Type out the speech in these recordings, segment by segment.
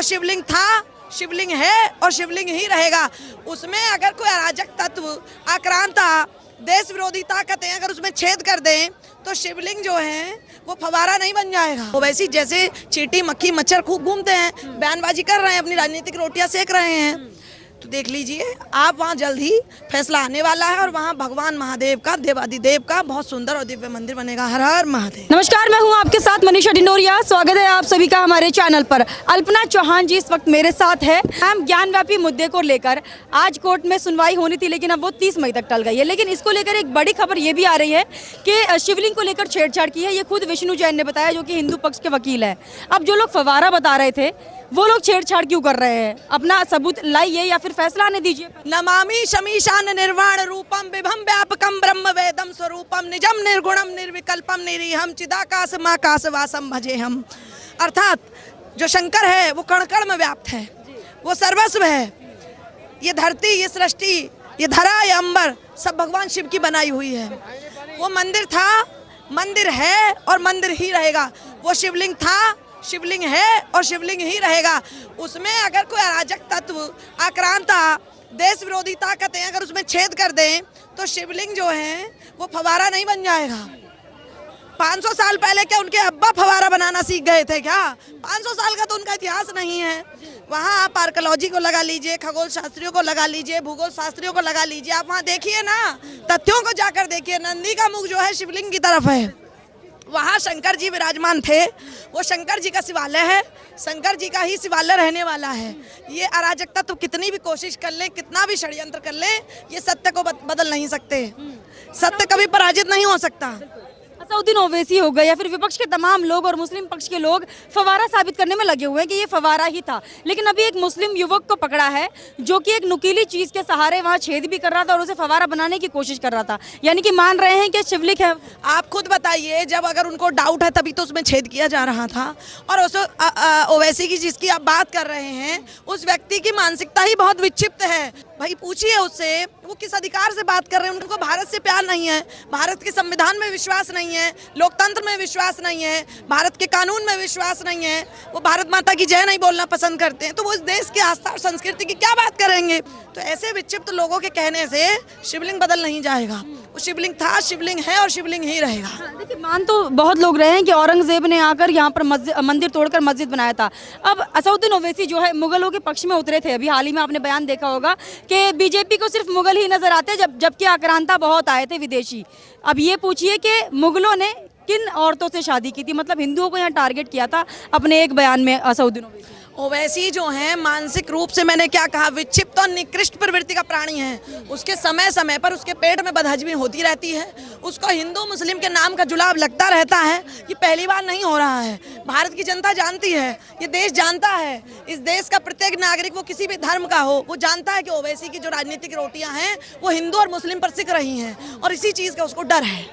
शिवलिंग था, शिवलिंग है और शिवलिंग ही रहेगा। उसमें अगर कोई अराजक तत्व, आक्रांता, देश विरोधी ताकतें अगर उसमें छेद कर दें तो शिवलिंग जो है वो फवारा नहीं बन जाएगा। वो वैसी जैसे चींटी, मक्खी, मच्छर खूब घूमते हैं, बयानबाजी कर रहे हैं, अपनी राजनीतिक रोटियां सेक रहे हैं, तो देख लीजिए आप, वहाँ जल्द ही फैसला आने वाला है और वहाँ भगवान महादेव का, देवादिदेव का बहुत सुंदर और दिव्य मंदिर बनेगा। हर हर महादेव। नमस्कार, मैं हूँ आपके साथ मनीषा डिंडोरिया। स्वागत है आप सभी का हमारे चैनल पर। अल्पना चौहान जी इस वक्त मेरे साथ है। हम ज्ञानव्यापी मुद्दे को लेकर आज कोर्ट में सुनवाई होनी थी, लेकिन अब वो 30 मई तक टल गई है। लेकिन इसको लेकर एक बड़ी खबर ये भी आ रही है कि शिवलिंग को लेकर छेड़छाड़ की है। ये खुद विष्णु जैन ने बताया, जो कि हिंदू पक्ष के वकील है। अब जो लोग फवारा बता रहे थे वो लोग छेड़छाड़ क्यों कर रहे हैं? अपना सबूत लाइए या फिर फैसला आने दीजिए। नमामि शमीशान निर्वाण रूपम विभम व्यापकम ब्रह्म वेदम स्वरूपम निजम निर्गुणम निर्विकल्पम निरीहम चिदाकाशमाकाश वासम भजे हम। अर्थात जो शंकर है वो कण कण में व्याप्त है, वो सर्वस्व है। ये धरती, ये सृष्टि, ये धरा, ये अंबर सब भगवान शिव की बनाई हुई है। वो मंदिर था, मंदिर है और मंदिर ही रहेगा। वो शिवलिंग था, शिवलिंग है और शिवलिंग ही रहेगा। उसमें अगर कोई अराजक तत्व, आक्रांता, देश विरोधी ताकतें अगर उसमें छेद कर दें तो शिवलिंग जो है वो फवारा नहीं बन जाएगा। 500 साल पहले क्या उनके अब्बा फवारा बनाना सीख गए थे क्या? 500 साल का तो उनका इतिहास नहीं है। वहाँ आप आर्कियोलॉजी को लगा लीजिए, खगोल शास्त्रियों को लगा लीजिए, भूगोल शास्त्रियों को लगा लीजिए, आप वहाँ देखिए ना, तथ्यों को जाकर देखिए। नंदी का मुख जो है शिवलिंग की तरफ है, वहाँ शंकर जी विराजमान थे। वो शंकर जी का शिवालय है, शंकर जी का ही शिवालय रहने वाला है। ये अराजकता तो कितनी भी कोशिश कर ले, कितना भी षड्यंत्र कर ले, ये सत्य को बदल नहीं सकते। सत्य कभी पराजित नहीं हो सकता। असउद्दीन ओवैसी हो गए या फिर विपक्ष के तमाम लोग और मुस्लिम पक्ष के लोग फवारा साबित करने में लगे हुए हैं कि ये फवारा ही था। लेकिन अभी एक मुस्लिम युवक को पकड़ा है जो कि एक नुकीली चीज के सहारे वहां छेद भी कर रहा था और उसे फवारा बनाने की कोशिश कर रहा था। यानी कि मान रहे हैं कि शिवलिंग है। आप खुद बताइए, जब अगर उनको डाउट है तभी तो उसमें छेद किया जा रहा था। और उस ओवैसी की जिसकी आप बात कर रहे हैं, उस व्यक्ति की मानसिकता ही बहुत विक्षिप्त है। भाई पूछिए उससे, वो किस अधिकार से बात कर रहे हैं? उनको भारत से प्यार नहीं है, भारत के संविधान में विश्वास नहीं है, लोकतंत्र में विश्वास नहीं है, भारत के कानून में विश्वास नहीं है, वो भारत माता की जय नहीं बोलना पसंद करते हैं, तो वो इस देश की आस्था और संस्कृति की क्या बात करेंगे? तो ऐसे विक्षिप्त लोगों के कहने से शिवलिंग बदल नहीं जाएगा। वो शिवलिंग था, शिवलिंग है और शिवलिंग ही रहेगा। देखिए, मान तो बहुत लोग रहे हैं कि औरंगजेब ने आकर यहाँ पर मंदिर तोड़कर मस्जिद बनाया था। अब असउद्दीन ओवैसी जो है मुगलों के पक्ष में उतरे थे। अभी हाल ही में आपने बयान देखा होगा कि बीजेपी को सिर्फ मुगल ही नजर आते, जबकि आक्रांता बहुत आए थे विदेशी। अब ये पूछिए कि मुगलों ने किन औरतों से शादी की थी? मतलब हिंदुओं को यहाँ टारगेट किया था अपने एक बयान में असउद्दीन ओवैसी। ओवैसी जो है मानसिक रूप से, मैंने क्या कहा, विक्षिप्त और निकृष्ट प्रवृत्ति का प्राणी है। उसके समय समय पर उसके पेट में बदहजमी होती रहती है, उसको हिंदू मुस्लिम के नाम का जुलाब लगता रहता है। ये पहली बार नहीं हो रहा है, भारत की जनता जानती है, ये देश जानता है। इस देश का प्रत्येक नागरिक, वो किसी भी धर्म का हो, वो जानता है कि ओवैसी की जो राजनीतिक रोटियां हैं वो हिंदू और मुस्लिम पर सिक रही हैं, और इसी चीज़ का उसको डर है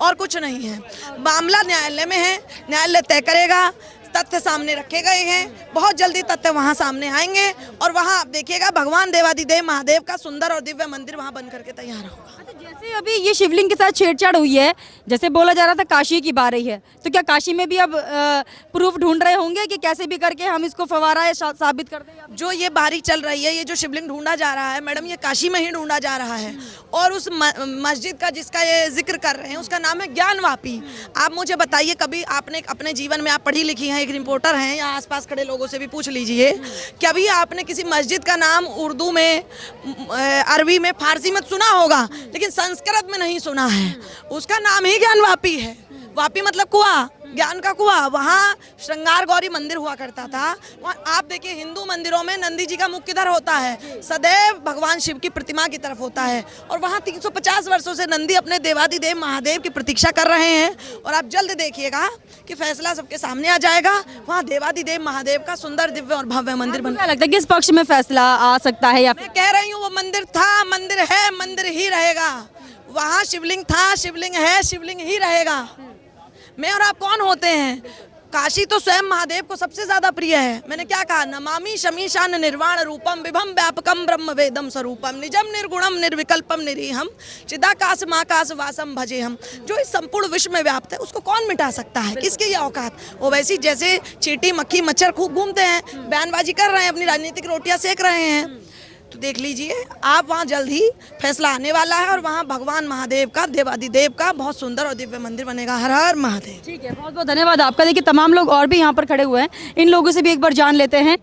और कुछ नहीं है। मामला न्यायालय में है, न्यायालय तय करेगा, तथ्य सामने रखे गए हैं, बहुत जल्दी तथ्य वहां सामने आएंगे और वहां आप देखिएगा भगवान देवादिदेव महादेव का सुंदर और दिव्य मंदिर वहां बन करके तैयार होगा। जैसे अभी ये शिवलिंग के साथ छेड़छाड़ हुई है, जैसे बोला जा रहा था काशी की बारी है, तो क्या काशी में भी अब प्रूफ ढूंढ रहे होंगे कि कैसे भी करके हम इसको फवारा साबित कर दें? जो ये बारी चल रही है, ये जो शिवलिंग ढूंढा जा रहा है मैडम, ये काशी में ही ढूंढा जा रहा है। और उस मस्जिद का जिसका ये जिक्र कर रहे हैं उसका नाम है ज्ञानवापी। आप मुझे बताइए, कभी आपने अपने जीवन में, आप पढ़ी लिखी हैं, एक रिपोर्टर हैं, या आसपास खड़े लोगों से भी पूछ लीजिए, कभी आपने किसी मस्जिद का नाम उर्दू में, अरबी में, फारसी में सुना होगा, लेकिन संस्कृत में नहीं सुना है। उसका नाम ही ज्ञानवापी है। वापी मतलब कुआं, ज्ञान का कुआं। वहाँ श्रृंगार गौरी मंदिर हुआ करता था। वहाँ आप देखिए, हिंदू मंदिरों में नंदी जी का मुख किधर होता है? सदैव भगवान शिव की प्रतिमा की तरफ होता है। और वहाँ 350 वर्षों से नंदी अपने देवादिदेव महादेव की प्रतीक्षा कर रहे हैं। और आप जल्द देखिएगा कि फैसला सबके सामने आ जाएगा। वहाँ देवादिदेव महादेव का सुंदर, दिव्य और भव्य मंदिर बन। क्या लगता है किस पक्ष में फैसला आ सकता है? या मैं कह रही हूँ, वो मंदिर था, मंदिर है, मंदिर ही रहेगा। वहाँ शिवलिंग था, शिवलिंग है, शिवलिंग ही रहेगा। मैं और आप कौन होते हैं? काशी तो स्वयं महादेव को सबसे ज्यादा प्रिय है। मैंने क्या कहा, नमामि शमीशान निर्वाण रूपम विभम व्यापकम ब्रह्म वेदम स्वरूपम निजम निर्गुणम निर्विकल्पम निरीहम चिदाकाश माकाश वासम भजे हम। जो इस संपूर्ण विश्व में व्याप्त है उसको कौन मिटा सकता है, किसकी ये औकात। वो वैसी जैसे चींटी मक्खी मच्छर खूब घूमते हैं, बयानबाजी कर रहे हैं, अपनी राजनीतिक रोटियां सेक रहे हैं, तो देख लीजिए आप वहाँ जल्द ही फैसला आने वाला है और वहाँ भगवान महादेव का, देवादिदेव का बहुत सुंदर और दिव्य मंदिर बनेगा। हर हर महादेव। ठीक है, बहुत बहुत धन्यवाद आपका। देखिए तमाम लोग और भी यहाँ पर खड़े हुए हैं, इन लोगों से भी एक बार जान लेते हैं।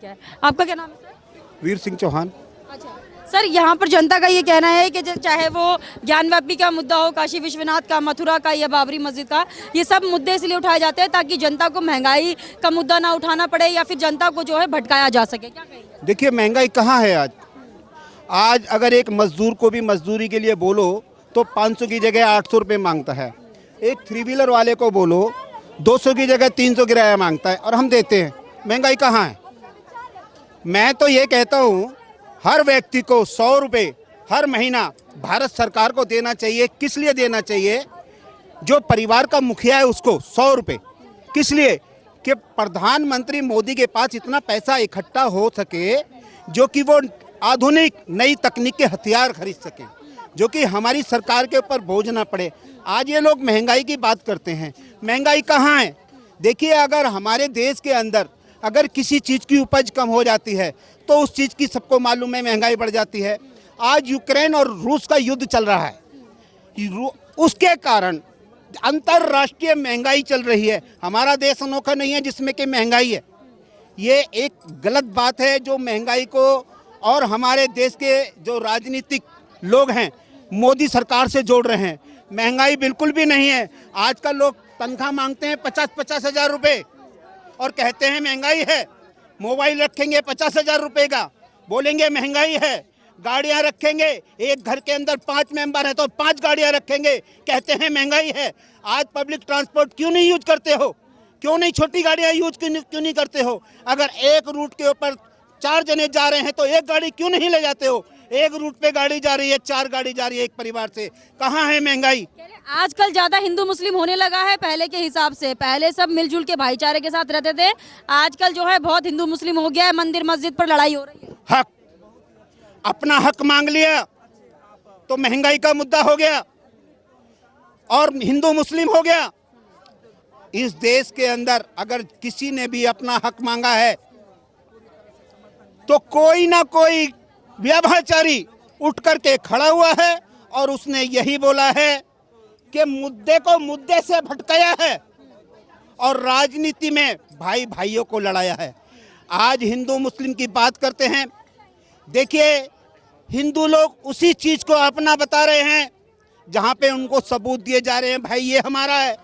आपका क्या नाम है सर? वीर सिंह चौहान। अच्छा सर, यहाँ पर जनता का ये कहना है कि चाहे वो ज्ञानव्यापी का मुद्दा हो, काशी विश्वनाथ का, मथुरा का या बाबरी मस्जिद का, ये सब मुद्दे इसलिए उठाए जाते हैं ताकि जनता को महंगाई का मुद्दा ना उठाना पड़े या फिर जनता को जो है भटकाया जा सके। क्या कहेंगे? देखिए महंगाई कहाँ है आज अगर एक मजदूर को भी मजदूरी के लिए बोलो तो 500 की जगह 800 रुपये मांगता है। एक 3 व्हीलर वाले को बोलो 200 की जगह 300 किराया मांगता है और हम देते हैं। महंगाई कहाँ है? मैं तो ये कहता हूँ हर व्यक्ति को 100 रुपये हर महीना भारत सरकार को देना चाहिए। किस लिए देना चाहिए? जो परिवार का मुखिया है उसको 100 रुपये। किस लिए? कि प्रधानमंत्री मोदी के पास इतना पैसा इकट्ठा हो सके जो कि वो आधुनिक नई तकनीक के हथियार खरीद सकें, जो कि हमारी सरकार के ऊपर बोझ ना पड़े। आज ये लोग महंगाई की बात करते हैं, महंगाई कहाँ है? देखिए अगर हमारे देश के अंदर अगर किसी चीज़ की उपज कम हो जाती है तो उस चीज़ की सबको मालूम है महंगाई बढ़ जाती है। आज यूक्रेन और रूस का युद्ध चल रहा है, उसके कारण अंतर्राष्ट्रीय महंगाई चल रही है। हमारा देश अनोखा नहीं है जिसमें कि महंगाई है। ये एक गलत बात है जो महंगाई को और हमारे देश के जो राजनीतिक लोग हैं मोदी सरकार से जोड़ रहे हैं। महंगाई बिल्कुल भी नहीं है। आजकल लोग तनख्वाह मांगते हैं 50-50 हज़ार रुपये और कहते हैं महंगाई है। मोबाइल रखेंगे 50,000 रुपये का, बोलेंगे महंगाई है। गाड़ियां रखेंगे, एक घर के अंदर 5 मेंबर हैं तो 5 गाड़ियां रखेंगे, कहते हैं महंगाई है। आज पब्लिक ट्रांसपोर्ट क्यों नहीं यूज करते हो? क्यों नहीं छोटी गाड़ियां यूज क्यों नहीं करते हो? अगर एक रूट के ऊपर 4 जने जा रहे हैं तो एक गाड़ी क्यों नहीं ले जाते हो? एक रूट पे गाड़ी जा रही है, 4 गाड़ी जा रही है एक परिवार से। कहाँ है महंगाई? आजकल ज्यादा हिंदू मुस्लिम होने लगा है पहले के हिसाब से। पहले सब मिलजुल के भाईचारे के साथ रहते थे, आजकल जो है बहुत हिंदू मुस्लिम हो गया है, मंदिर मस्जिद पर लड़ाई हो रही है। हक, अपना हक मांग लिया तो महंगाई का मुद्दा हो गया और हिंदू मुस्लिम हो गया। इस देश के अंदर अगर किसी ने भी अपना हक मांगा है तो कोई ना कोई व्यभिचारी उठ करके खड़ा हुआ है और उसने यही बोला है कि मुद्दे को मुद्दे से भटकाया है और राजनीति में भाई भाइयों को लड़ाया है। आज हिंदू मुस्लिम की बात करते हैं, देखिए हिंदू लोग उसी चीज को अपना बता रहे हैं जहां पे उनको सबूत दिए जा रहे हैं भाई ये हमारा है।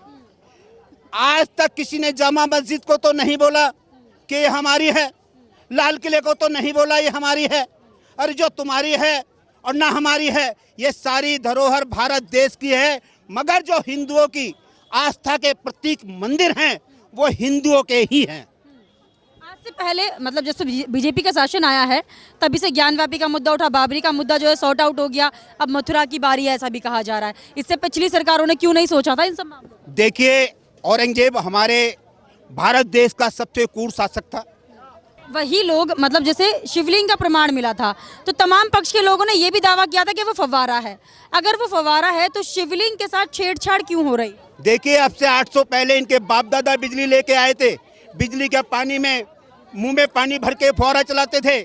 आज तक किसी ने जामा मस्जिद को तो नहीं बोला कि ये हमारी है, लाल किले को तो नहीं बोला ये हमारी है। अरे जो तुम्हारी है और ना हमारी है, ये सारी धरोहर भारत देश की है, मगर जो हिंदुओं की आस्था के प्रतीक मंदिर हैं वो हिंदुओं के ही हैं। आज से पहले मतलब जैसे बीजेपी का शासन आया है तभी से ज्ञानव्यापी का मुद्दा उठा, बाबरी का मुद्दा जो है सॉर्ट आउट हो गया, अब मथुरा की बारी है ऐसा भी कहा जा रहा है। इससे पिछली सरकारों ने क्यों नहीं सोचा था इन सब मामलों? देखिए औरंगजेब हमारे भारत देश का सबसे क्रूर शासक था। वही लोग मतलब जैसे शिवलिंग का प्रमाण मिला था तो तमाम पक्ष के लोगों ने ये भी दावा किया था कि वो फव्वारा है। अगर वो फव्वारा है तो शिवलिंग के साथ छेड़छाड़ क्यों हो रही? देखिए अब से 800 पहले इनके बाप दादा बिजली लेके आए थे, बिजली के पानी में मुंह में पानी भर के फुहारा चलाते थे।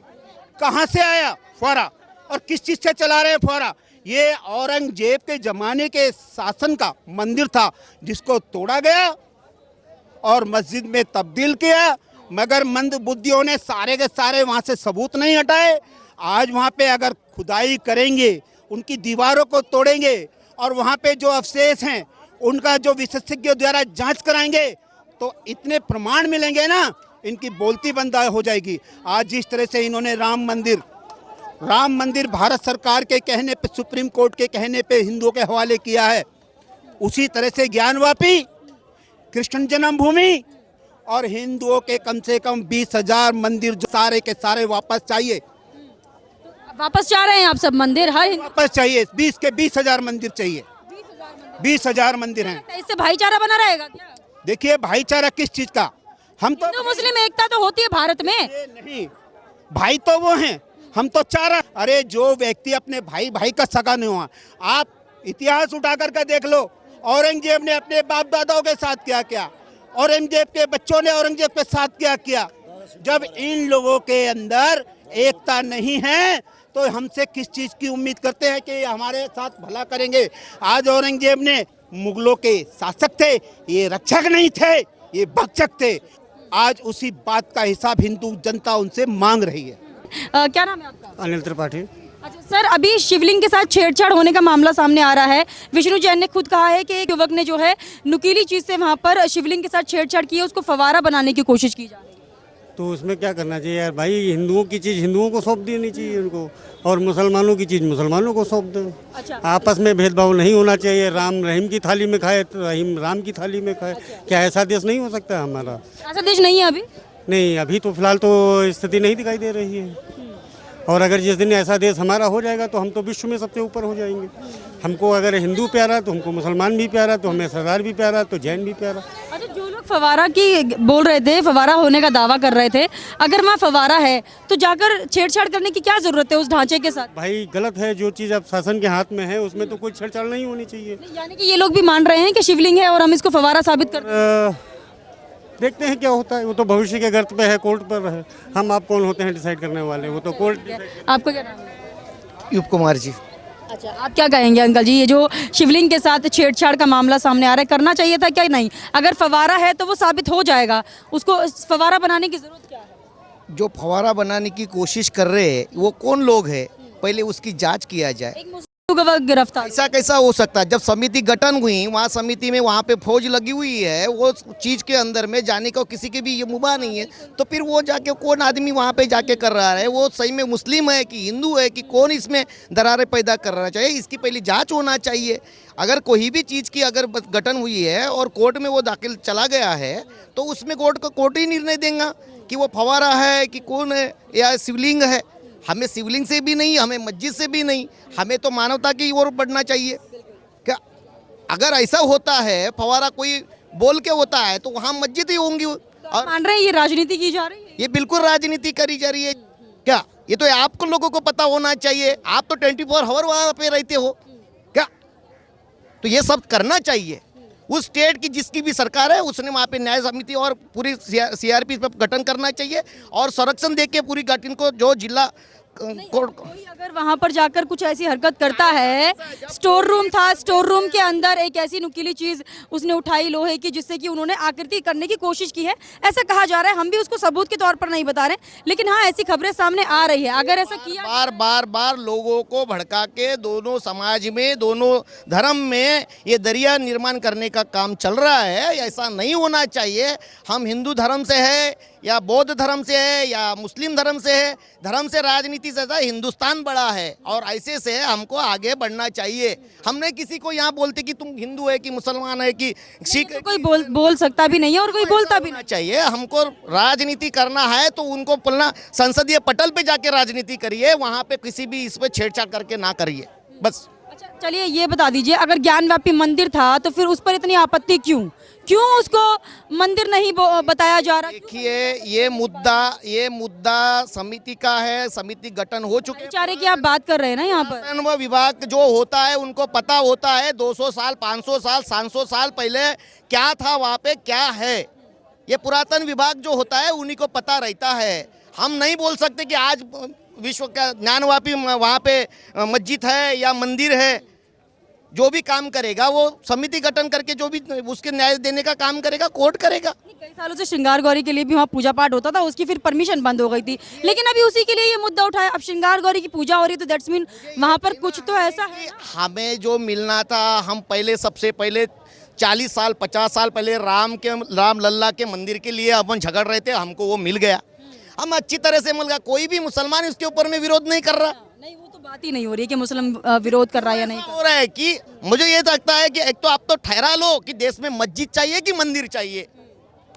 कहाँ से आया फुहारा और किस चीज से चला रहे फुहारा? ये औरंगजेब के जमाने के शासन का मंदिर था जिसको तोड़ा गया और मस्जिद में तब्दील किया, मगर मंद बुद्धियों ने सारे के सारे वहाँ से सबूत नहीं हटाए। आज वहाँ पे अगर खुदाई करेंगे, उनकी दीवारों को तोड़ेंगे और वहाँ पे जो अवशेष हैं उनका जो विशेषज्ञों द्वारा जांच कराएंगे तो इतने प्रमाण मिलेंगे ना, इनकी बोलती बंद हो जाएगी। आज जिस तरह से इन्होंने राम मंदिर भारत सरकार के कहने पे, सुप्रीम कोर्ट के कहने पे हिंदुओं के हवाले किया है, उसी तरह से ज्ञानवापी, कृष्ण जन्मभूमि और हिंदुओं के कम से कम 20,000 मंदिर जो सारे के सारे वापस चाहिए। वापस चाह रहे हैं आप सब मंदिर? हर वापस चाहिए, 20 के 20,000 मंदिर चाहिए। 20,000 मंदिर हैं। इससे भाईचारा बना रहेगा क्या? देखिए भाईचारा किस चीज का? हम तो हिंदू मुस्लिम एकता तो होती है भारत में। ये नहीं, भाई तो वो हैं, हम तो चार। अरे जो व्यक्ति अपने भाई भाई का सगा नहीं हुआ, आप इतिहास उठा कर देख लो, औरंगजेब ने अपने बाप दादाओं के साथ क्या किया, औरंगजेब के बच्चों ने औरंगजेब के साथ क्या किया। जब इन लोगों के अंदर एकता नहीं है तो हमसे किस चीज की उम्मीद करते हैं कि हमारे साथ भला करेंगे। आज औरंगजेब ने मुगलों के शासक थे, ये रक्षक नहीं थे, ये भक्षक थे। आज उसी बात का हिसाब हिंदू जनता उनसे मांग रही है। क्या नाम है आपका? अनिल त्रिपाठी। अच्छा सर, अभी शिवलिंग के साथ छेड़छाड़ होने का मामला सामने आ रहा है। विष्णु जैन ने खुद कहा है कि एक युवक ने जो है नुकीली चीज से वहां पर शिवलिंग के साथ छेड़छाड़ की है, उसको फवारा बनाने की कोशिश की जा रही है। तो उसमें क्या करना चाहिए यार भाई, हिंदुओं की चीज़ हिंदुओं को सौंप देनी चाहिए उनको, और मुसलमानों की चीज़ मुसलमानों को सौंप दें। अच्छा। आपस में भेदभाव नहीं होना चाहिए। राम रहीम की थाली में खाए तो रहीम राम की थाली में खाए। क्या ऐसा देश नहीं हो सकता हमारा? ऐसा देश नहीं है अभी। नहीं, अभी तो फिलहाल तो स्थिति नहीं दिखाई दे रही है। और अगर जिस दिन ऐसा देश हमारा हो जाएगा तो हम तो विश्व में सबसे ऊपर हो जाएंगे। हमको अगर हिंदू प्यारा तो हमको मुसलमान भी प्यारा, तो हमें सरदार भी प्यारा, तो जैन भी प्यारा। अच्छा, जो लोग फवारा की बोल रहे थे, फवारा होने का दावा कर रहे थे, अगर वहाँ फवारा है तो जाकर छेड़छाड़ करने की क्या जरूरत है उस ढांचे के साथ? भाई गलत है, जो चीज़ अब शासन के हाथ में है उसमें तो कोई छेड़छाड़ नहीं होनी चाहिए। यानी कि ये लोग भी मान रहे हैं कि शिवलिंग है और हम इसको फवारा साबित कर। देखते हैं क्या होता है, वो तो भविष्य के गर्त पे है, कोर्ट पर है। हम आप कौन होते हैं डिसाइड करने वाले, वो तो कोर्ट। आपको क्या नाम है? यूप कुमार जी। अच्छा, आप क्या कहेंगे अंकल जी, ये जो शिवलिंग के साथ छेड़छाड़ का मामला सामने आ रहा है, करना चाहिए था क्या नहीं? अगर फवारा है तो वो साबित हो जाएगा, उसको फवारा बनाने की जरूरत क्या है? जो फवारा बनाने की कोशिश कर रहे हैं वो कौन लोग हैं, पहले उसकी जांच किया जाए। एक मुस्लिम को गिरफ्तार। ऐसा कैसा हो सकता है? जब समिति गठन हुई, वहाँ समिति में वहाँ पे फौज लगी हुई है, वो चीज़ के अंदर में जाने का किसी के भी ये मुबा नहीं है, तो फिर वो जाके कौन आदमी वहाँ पे जाके कर रहा है? वो सही में मुस्लिम है कि हिंदू है कि कौन इसमें दरारें पैदा करना चाहिए? इसकी पहली जांच होना चाहिए। अगर कोई भी चीज़ की अगर गठन हुई है और कोर्ट में वो दाखिल चला गया है तो उसमें कोर्ट ही निर्णय देगा कि वो फवारा है कि कौन है या शिवलिंग है। हमें शिवलिंग से भी नहीं, हमें मस्जिद से भी नहीं, हमें तो मानवता की ओर बढ़ना चाहिए। क्या अगर ऐसा होता है, फवारा कोई बोल के होता है तो वहाँ मस्जिद ही होंगी। और मान रहे हैं ये राजनीति की जा रही है। ये बिल्कुल राजनीति करी जा रही है। क्या ये तो आपको लोगों को पता होना चाहिए, आप तो 24 आवर वहाँ पे रहते हो क्या? तो ये सब करना चाहिए। उस स्टेट की जिसकी भी सरकार है उसने वहाँ पे न्याय समिति और पूरी सीआरपी पे गठन करना चाहिए और संरक्षण देके पूरी गठन को जो जिला कोई अगर वहां पर जाकर कुछ ऐसी हरकत करता है, स्टोर रूम था, स्टोर रूम के अंदर एक ऐसी नुकीली चीज उसने उठाई लोहे की जिससे कि उन्होंने आकृति करने की कोशिश की है, ऐसा कहा जा रहा है। हम भी उसको सबूत के तौर पर नहीं बता रहे, लेकिन हाँ ऐसी खबरें सामने आ रही है। अगर ऐसा किया बार लोगों को भड़का के दोनों समाज में, दोनों धर्म में ये दरिया निर्माण करने का काम चल रहा है, ऐसा नहीं होना चाहिए। हम हिंदू धर्म से है या बौद्ध धर्म से है या मुस्लिम धर्म से है, धर्म से राजनीति से ज़्यादा हिंदुस्तान बड़ा है और ऐसे से हमको आगे बढ़ना चाहिए। हमने किसी को यहाँ बोलते कि तुम हिंदू है कि मुसलमान है कि सिख, कोई बोल सकता भी नहीं है और कोई बोलता भी नहीं चाहिए। हमको राजनीति करना है तो उनको पलना संसदीय पटल पे जाके राजनीति करिए, वहाँ पे किसी भी इस पे छेड़छाड़ करके ना करिए बस। अच्छा चलिए ये बता दीजिए, अगर ज्ञानव्यापी मंदिर था तो फिर उस पर इतनी आपत्ति क्यों उसको मंदिर नहीं बताया जा रहा? देखिए ये मुद्दा समिति का है, समिति गठन हो चुकी है। भाईचारे की आप बात कर रहे हैं ना यहाँ पर? पर्यटन विभाग जो होता है उनको पता होता है 200 साल 500 साल 700 साल पहले क्या था, वहाँ पे क्या है। ये पुरातन विभाग जो होता है उन्हीं को पता रहता है। हम नहीं बोल सकते कि आज विश्व का ज्ञानव्यापी वहाँ पे मस्जिद है या मंदिर है। जो भी काम करेगा वो समिति गठन करके जो भी उसके न्याय देने का काम करेगा कोर्ट करेगा। कई सालों से श्रृंगार गौरी के लिए भी वहाँ पूजा पाठ होता था, उसकी फिर परमिशन बंद हो गई थी, लेकिन अभी उसी के लिए ये मुद्दा उठाया। अब श्रृंगार गौरी की पूजा हो रही है तो दैट्स मीन वहाँ पर कुछ तो ऐसा है। हमें जो मिलना था, हम पहले सबसे पहले 40 साल 50 साल पहले राम लल्ला के मंदिर के लिए अपन झगड़ रहे थे, हमको वो मिल गया, हम अच्छी तरह से मिल गया। कोई भी मुसलमान इसके ऊपर में विरोध नहीं कर रहा। नहीं वो तो बात ही नहीं हो रही है कि मुस्लिम विरोध कर रहा है या नहीं हो रहा है कि मुझे ये लगता है कि एक तो आप तो ठहरा लो कि देश में मस्जिद चाहिए कि मंदिर चाहिए,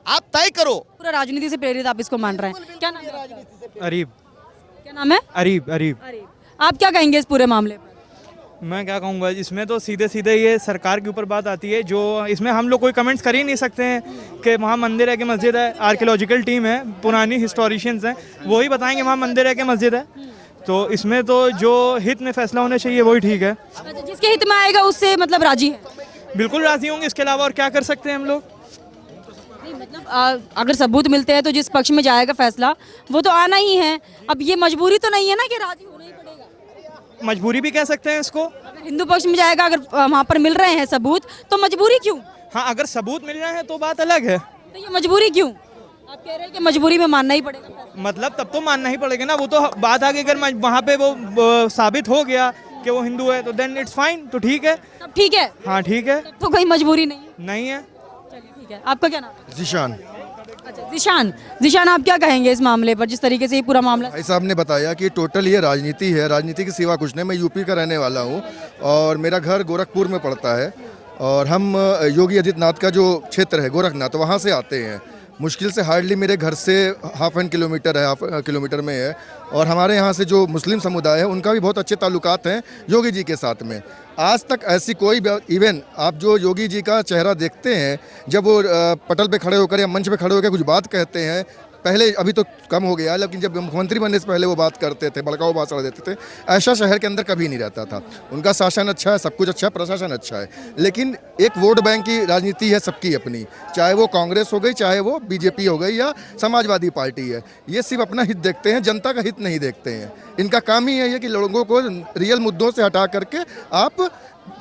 आप तय करो। पूरा राजनीति से प्रेरित आप इसको मान रहे हैं? क्या नाम है आपका? अरीब। क्या नाम है? अरीब। अरीब। आप क्या कहेंगे इस पूरे मामले पर? मैं क्या कहूँगा, इसमें तो सीधे सीधे ये सरकार के ऊपर बात आती है, जो इसमें हम लोग कोई कमेंट्स कर ही नहीं सकते हैं कि वहाँ मंदिर है कि मस्जिद है। आर्कियोलॉजिकल टीम है, पुरानी हिस्टोरिशियंस हैं, वही बताएंगे वहाँ मंदिर है कि मस्जिद है। तो इसमें तो जो हित में फैसला होना चाहिए वही ठीक है। अच्छा, जिसके हित में आएगा उससे मतलब राजी है? बिल्कुल राजी होंगे, इसके अलावा और क्या कर सकते हैं हम लोग। नहीं मतलब अगर सबूत मिलते हैं तो जिस पक्ष में जाएगा फैसला वो तो आना ही है। अब ये मजबूरी तो नहीं है ना कि राजी होना ही पड़ेगा? मजबूरी भी कह सकते हैं इसको। अगर हिंदू पक्ष में जाएगा, अगर वहाँ पर मिल रहे हैं सबूत, तो मजबूरी क्यों? हाँ, अगर सबूत मिल रहे हैं तो बात अलग है। तो ये मजबूरी क्यों? आप कह रहे हैं कि मजबूरी में मानना ही पड़ेगा फैसला। मतलब तब तो मानना ही पड़ेगा ना, वो तो बात आगे अगर वहाँ पे वो साबित हो गया कि वो हिंदू है तो देन इट्स फाइन, तो ठीक है। तब ठीक है, हाँ ठीक है, तो कोई मजबूरी नहीं नहीं है। चलिए ठीक है। आपका क्या नाम है? जीशान। अच्छा जीशान, जीशान आप क्या कहेंगे इस मामले पर, जिस तरीके से ये पूरा मामला? भाई साहब ने बताया कि टोटल ये राजनीति है, राजनीति के सिवा कुछ नहीं। मैं यूपी का रहने वाला हूँ और मेरा घर गोरखपुर में पड़ता है और हम योगी आदित्यनाथ का जो क्षेत्र है गोरखनाथ, वहाँ से आते हैं। मुश्किल से हार्डली मेरे घर से हाफ किलोमीटर में है और हमारे यहाँ से जो मुस्लिम समुदाय है उनका भी बहुत अच्छे ताल्लुकात हैं योगी जी के साथ में। आज तक ऐसी कोई इवन आप जो योगी जी का चेहरा देखते हैं जब वो पटल पे खड़े होकर या मंच पे खड़े होकर कुछ बात कहते हैं, पहले अभी तो कम हो गया लेकिन जब मुख्यमंत्री बनने से पहले वो बात करते थे, भड़काऊ भाषण देते थे, ऐसा शहर के अंदर कभी नहीं रहता था। उनका शासन अच्छा है, सब कुछ अच्छा है, प्रशासन अच्छा है, लेकिन एक वोट बैंक की राजनीति है सबकी अपनी, चाहे वो कांग्रेस हो गई, चाहे वो बीजेपी हो गई या समाजवादी पार्टी है। ये सिर्फ अपना हित देखते हैं, जनता का हित नहीं देखते हैं। इनका काम ही है कि लोगों को रियल मुद्दों से हटा करके आप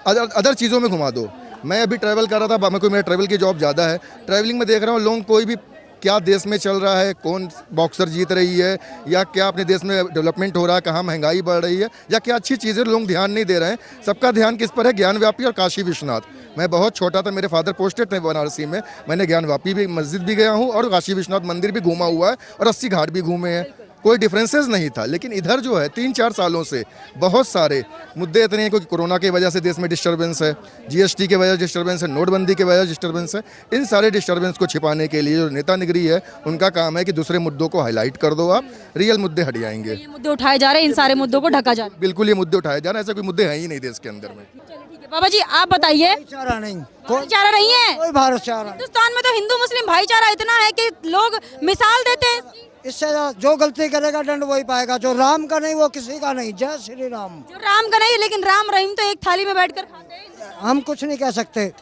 अदर चीज़ों में घुमा दो। मैं अभी ट्रैवल कर रहा था, मेरा ट्रैवल की जॉब ज़्यादा है, ट्रैवलिंग में देख रहा हूँ लोग कोई भी क्या देश में चल रहा है, कौन बॉक्सर जीत रही है या क्या अपने देश में डेवलपमेंट हो रहा है, कहाँ महंगाई बढ़ रही है या क्या अच्छी चीज़ें, लोग ध्यान नहीं दे रहे हैं। सबका ध्यान किस पर है? ज्ञानव्यापी और काशी विश्वनाथ। मैं बहुत छोटा था, मेरे फादर पोस्टेड थे बनारसी में, मैंने ज्ञानव्यापी भी मस्जिद भी गया हूँ और काशी विश्वनाथ मंदिर भी घूमा हुआ है और 80 घाट भी घूमे हैं। कोई डिफरेंसेस नहीं था। लेकिन इधर जो है 3-4 सालों से बहुत सारे मुद्दे इतने हैं, क्योंकि कोरोना की वजह से देश में डिस्टर्बेंस है, जीएसटी की वजह से डिस्टर्बेंस है, नोटबंदी की वजह से डिस्टर्बेंस है। इन सारे डिस्टर्बेंस को छिपाने के लिए जो नेता निगरी है उनका काम है कि दूसरे मुद्दों को हाईलाइट कर दो, आप रियल मुद्दे हट जाएंगे। ये मुद्दे उठाए जा रहे हैं, इन सारे मुद्दों को ढका जा रहा है। बिल्कुल ये मुद्दे उठाए जा रहे हैं, ऐसे कोई मुद्दे हैं ही नहीं देश के अंदर में। चलिए ठीक है। बाबा जी आप बताइए, भाईचारा नहीं, भाईचारा नहीं है कोई भाईचारा। हिंदुस्तान में तो हिंदू मुस्लिम भाईचारा इतना है कि लोग मिसाल देते हैं इसकी। इससे जो गलती करेगा दंड वही पाएगा, जो राम का नहीं वो किसी का नहीं। जय श्री राम। जो राम का नहीं, लेकिन राम रहीम तो एक थाली में बैठकर खाते हैं। हम कुछ नहीं कह सकते,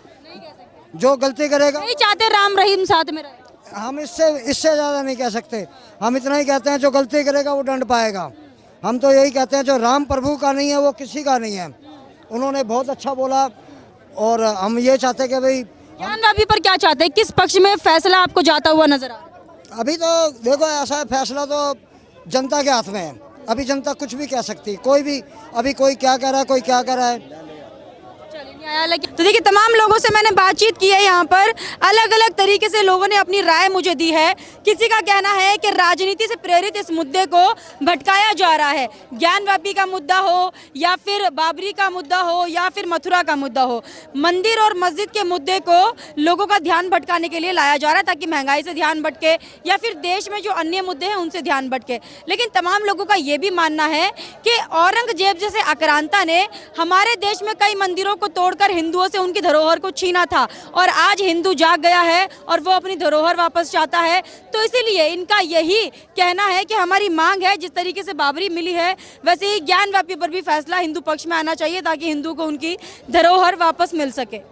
जो गलती करेगा नहीं चाहते राम रहीम साथ में रहे। हम इससे ज्यादा नहीं कह सकते। हम इतना ही कहते हैं जो गलती करेगा वो दंड पाएगा। हम तो यही कहते हैं जो राम प्रभु का नहीं है वो किसी का नहीं है। उन्होंने बहुत अच्छा बोला और हम ये चाहते कि भाई ज्ञानवापी पर क्या चाहते हैं, किस पक्ष में फैसला आपको जाता हुआ नजर आ रहा है? अभी तो देखो ऐसा है, फैसला तो जनता के हाथ में है। अभी जनता कुछ भी कह सकती, कोई भी, अभी कोई क्या कह रहा है, कोई क्या कह रहा है। न्यायालय की तो देखिए तमाम लोगों से मैंने बातचीत की है, यहाँ पर अलग अलग तरीके से लोगों ने अपनी राय मुझे दी है। किसी का कहना है कि राजनीति से प्रेरित इस मुद्दे को भटकाया जा रहा है, ज्ञानवापी का मुद्दा हो या फिर बाबरी का मुद्दा हो या फिर मथुरा का मुद्दा हो, मंदिर और मस्जिद के मुद्दे को लोगों का ध्यान भटकाने के लिए लाया जा रहा है ताकि महंगाई से ध्यान भटके या फिर देश में जो अन्य मुद्दे हैं उनसे ध्यान भटके। लेकिन तमाम लोगों का ये भी मानना है कि औरंगजेब जैसे आक्रांता ने हमारे देश में कई मंदिरों को तोड़कर हिंदुओं से उनकी धरोहर को छीना था और आज हिंदू जाग गया है और वो अपनी धरोहर वापस चाहता है। तो इसीलिए इनका यही कहना है कि हमारी मांग है, जिस तरीके से बाबरी मिली है वैसे ही ज्ञानवापी पर भी फैसला हिंदू पक्ष में आना चाहिए ताकि हिंदू को उनकी धरोहर वापस मिल सके।